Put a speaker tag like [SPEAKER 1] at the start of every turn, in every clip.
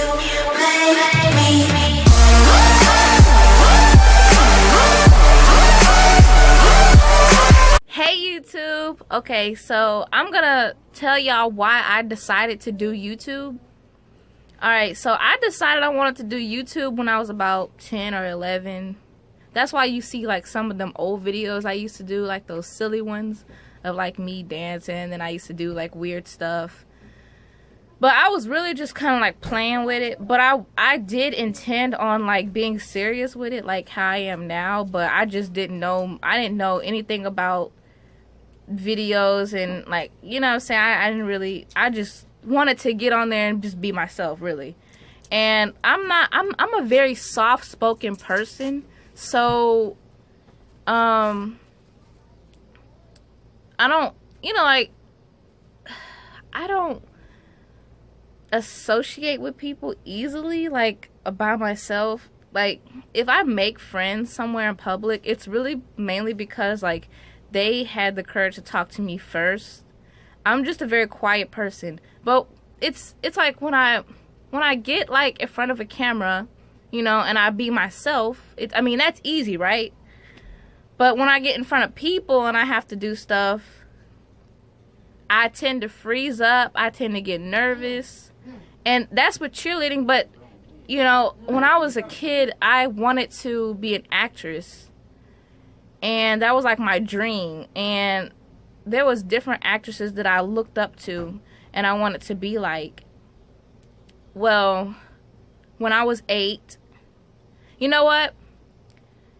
[SPEAKER 1] Hey YouTube. Okay, so I'm gonna tell y'all why I decided to do YouTube. Alright, so I decided I wanted to do YouTube when I was about 10 or 11. That's why you see like some of them old videos I used to do, like those silly ones of like me dancing, and I used to do like weird stuff. But I was really just kind of like playing with it. But I did intend on like being serious with it, like how I am now. But I just didn't know. I didn't know anything about videos and like, you know what I'm saying. I didn't really. I just wanted to get on there and just be myself, really. And I'm a very soft-spoken person, so I don't, you know, like I don't associate with people easily, like by myself. Like if I make friends somewhere in public, it's really mainly because like they had the courage to talk to me first. I'm just a very quiet person, but it's like when I get like in front of a camera, you know, and I be myself, I mean that's easy, right? But when I get in front of people and I have to do stuff, I tend to freeze up. I tend to get nervous. And that's with cheerleading, but, you know, when I was a kid, I wanted to be an actress. And that was like my dream. And there was different actresses that I looked up to and I wanted to be like. Well, when I was 8, you know what?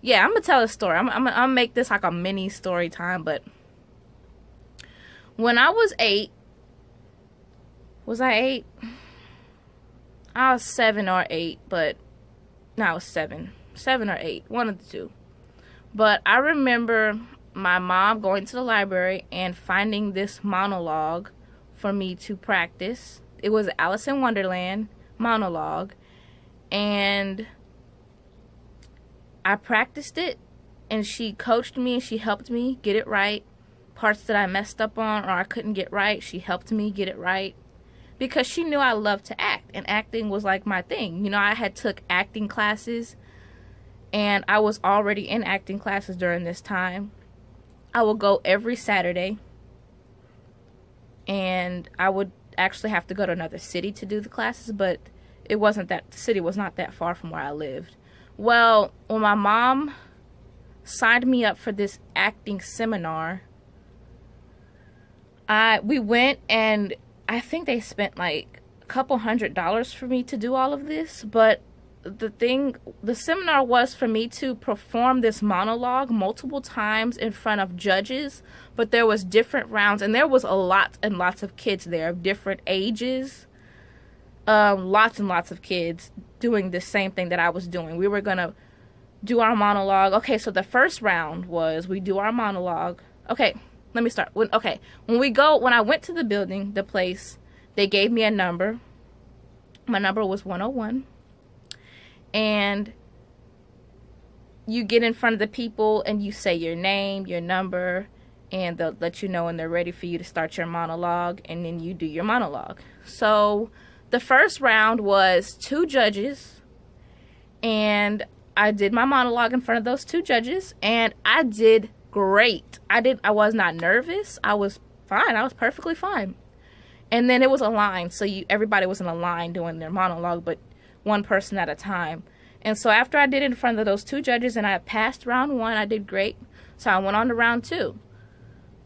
[SPEAKER 1] Yeah, I'm going to tell a story. I'm gonna make this like a mini story time, but when I was 8, was I 8? I was 7 or 8, but no, I was 7 or 8, one of the two. But I remember my mom going to the library and finding this monologue for me to practice. It was Alice in Wonderland monologue, and I practiced it, and she coached me and she helped me get it right. Parts that I messed up on or I couldn't get right, she helped me get it right. Because she knew I loved to act, and acting was like my thing. You know, I had took acting classes, and I was already in acting classes during this time. I would go every Saturday, and I would actually have to go to another city to do the classes, but it wasn't that, the city was not that far from where I lived. Well, when my mom signed me up for this acting seminar, we went, and I think they spent like a couple $100 for me to do all of this. But the seminar was for me to perform this monologue multiple times in front of judges. But there was different rounds, and there was a lot and lots of kids there of different ages. Lots and lots of kids doing the same thing that I was doing. We were gonna do our monologue. Okay, so the first round was we do our monologue. Okay. Let me start. When I went to the building, the place, they gave me a number. My number was 101. And you get in front of the people and you say your name, your number, and they'll let you know when they're ready for you to start your monologue, and then you do your monologue. So the first round was 2 judges, and I did my monologue in front of those 2 judges, and I did great. I was not nervous. I was fine. I was perfectly fine. And then it was a line, so everybody was in a line doing their monologue, but one person at a time. And so after I did it in front of those 2 judges and I passed round 1, I did great. So I went on to round 2.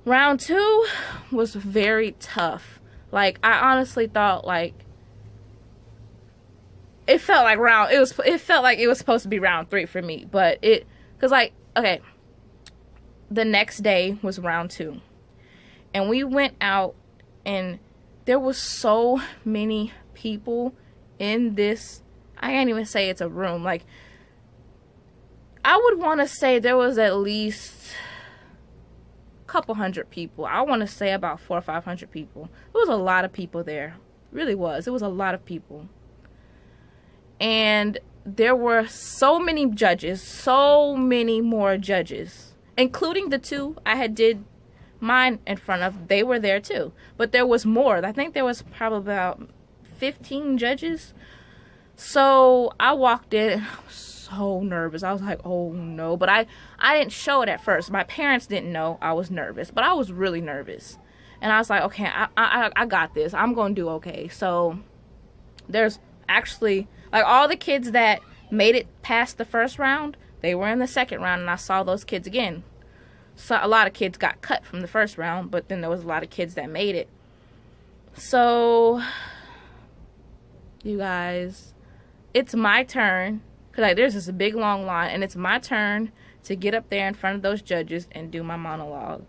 [SPEAKER 1] Round 2 was very tough. Like, I honestly thought like it felt like it was supposed to be round 3 for me, but cuz like, okay, the next day was round 2, and we went out, and there was so many people in this, I can't even say it's a room, like I would want to say there was at least a couple hundred people. I want to say about 400 or 500 people. It was a lot of people there. It really was. It was a lot of people. And there were so many judges, so many more judges, including the 2 I had did mine in front of. They were there too. But there was more. I think there was probably about 15 judges. So I walked in and I was so nervous. I was like, oh no. But I didn't show it at first. My parents didn't know I was nervous, but I was really nervous. And I was like, okay, I got this. I'm going to do okay. So there's actually, like, all the kids that made it past the first round, they were in the second round, and I saw those kids again. So a lot of kids got cut from the first round, but then there was a lot of kids that made it. So, you guys, it's my turn, because like, there's this big long line, and it's my turn to get up there in front of those judges and do my monologue.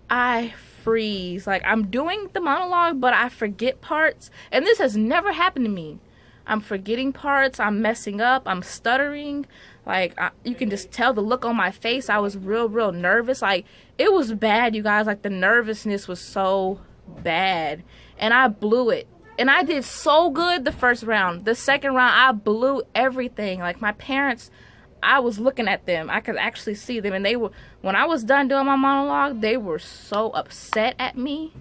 [SPEAKER 1] I freeze. Like, I'm doing the monologue, but I forget parts, and this has never happened to me. I'm forgetting parts, I'm messing up, I'm stuttering. Like, you can just tell the look on my face. I was real nervous. Like, it was bad, you guys. Like, the nervousness was so bad, and I blew it. And I did so good the first round. The second round, I blew everything. Like, my parents, I was looking at them. I could actually see them. And they were, when I was done doing my monologue, they were so upset at me.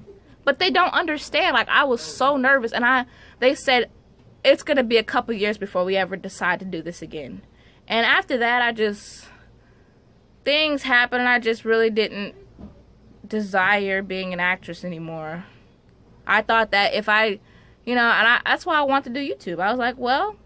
[SPEAKER 1] But they don't understand. Like, I was so nervous. And they said, it's going to be a couple years before we ever decide to do this again. And after that, things happened. And I just really didn't desire being an actress anymore. I thought that if that's why I wanted to do YouTube. I was like, well,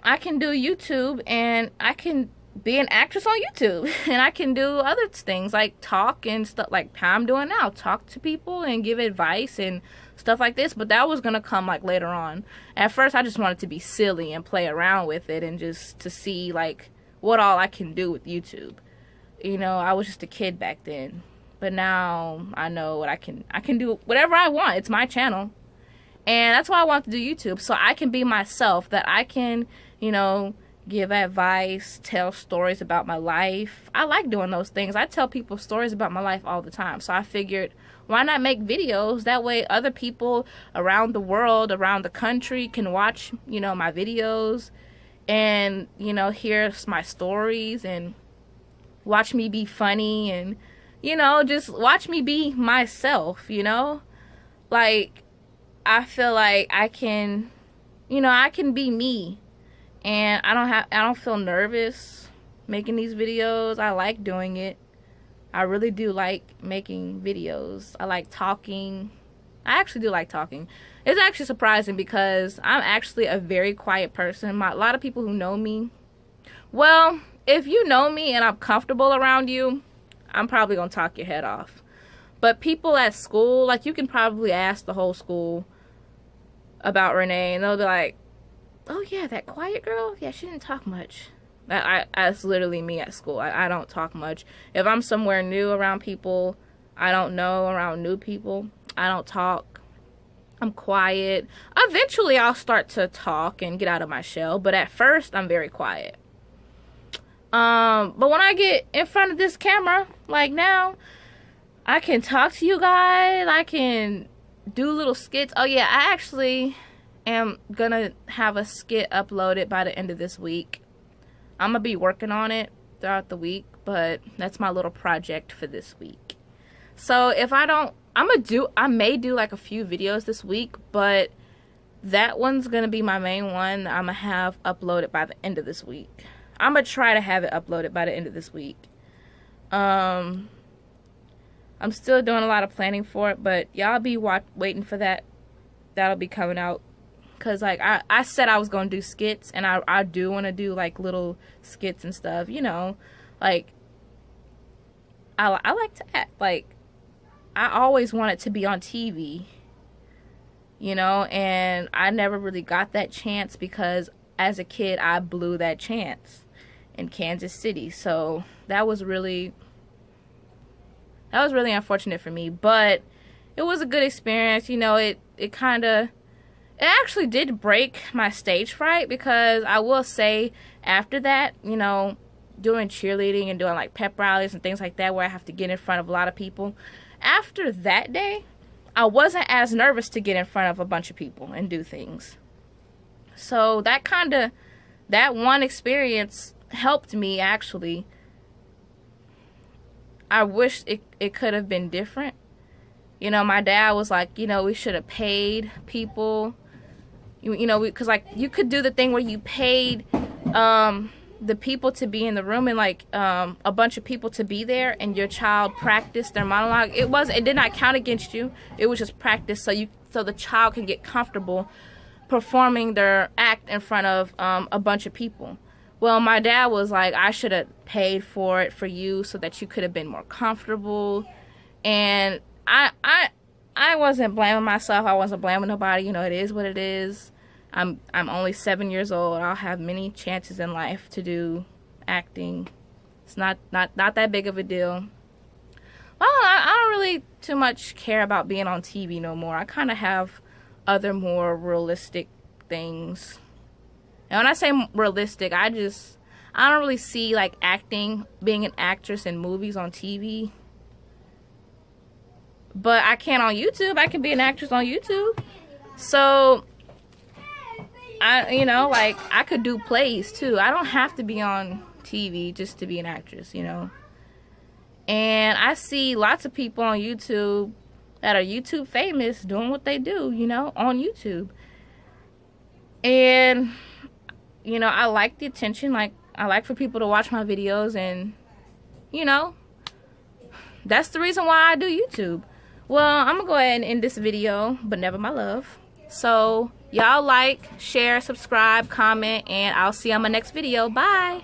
[SPEAKER 1] I can do YouTube, and I can be an actress on YouTube, and I can do other things like talk and stuff like how I'm doing now, talk to people and give advice and stuff like this. But that was gonna come like later on. At first, I just wanted to be silly and play around with it, and just to see like what all I can do with YouTube. I was just a kid back then. But now I know what I can do whatever I want. It's my channel. And that's why I want to do YouTube. So I can be myself. That I can, give advice, tell stories about my life. I like doing those things. I tell people stories about my life all the time. So I figured, why not make videos? That way other people around the world, around the country can watch, my videos. And, hear my stories. And watch me be funny. And just watch me be myself, Like, I feel like I can, I can be me. And I don't feel nervous making these videos. I like doing it. I really do like making videos. I like talking. I actually do like talking. It's actually surprising because I'm actually a very quiet person. A lot of people who know me, well, if you know me and I'm comfortable around you, I'm probably going to talk your head off. But people at school, like, you can probably ask the whole school about Renee, and they'll be like, oh yeah, that quiet girl? Yeah, she didn't talk much. That's literally me at school. I don't talk much. If I'm somewhere new around people I don't know, around new people, I don't talk. I'm quiet. Eventually, I'll start to talk and get out of my shell, but at first, I'm very quiet. But when I get in front of this camera, like now, I can talk to you guys. I can do little skits. Oh yeah, I actually am gonna have a skit uploaded by the end of this week. I'm gonna be working on it throughout the week, but that's my little project for this week. So if I don't, I may do like a few videos this week, but that one's gonna be my main one that I'm gonna have uploaded by the end of this week. I'm gonna try to have it uploaded by the end of this week. I'm still doing a lot of planning for it, but y'all be waiting for that. That'll be coming out. Because, like, I said I was going to do skits, and I do want to do, like, little skits and stuff, Like, I like to act. Like, I always wanted to be on TV, and I never really got that chance because as a kid, I blew that chance in Kansas City. So that was really unfortunate for me, but it was a good experience. It actually did break my stage fright, because I will say after that, doing cheerleading and doing like pep rallies and things like that where I have to get in front of a lot of people, after that day, I wasn't as nervous to get in front of a bunch of people and do things. So that one experience helped me, actually. I wish it could have been different, You know, my dad was like, you know, we should have paid people. You know, because like you could do the thing where you paid the people to be in the room, and like a bunch of people to be there, and your child practiced their monologue. It did not count against you. It was just practice, so the child can get comfortable performing their act in front of a bunch of people. Well, my dad was like, I should have paid for it for you so that you could have been more comfortable. And I wasn't blaming myself. I wasn't blaming nobody. You know, it is what it is. I'm only 7 years old. I'll have many chances in life to do acting. It's not that big of a deal. Well, I don't really too much care about being on TV no more. I kind of have other more realistic things. And when I say realistic, I don't really see like acting, being an actress in movies on TV. But I can on YouTube. I can be an actress on YouTube. So you know, like, I could do plays too. I don't have to be on TV just to be an actress, you know. And I see lots of people on YouTube that are YouTube famous doing what they do, you know, on YouTube. And, you know, I like the attention. Like, I like for people to watch my videos, and, you know, that's the reason why I do YouTube. Well, I'm gonna go ahead and end this video, but never my love. So y'all like, share, subscribe, comment, and I'll see you on my next video. Bye.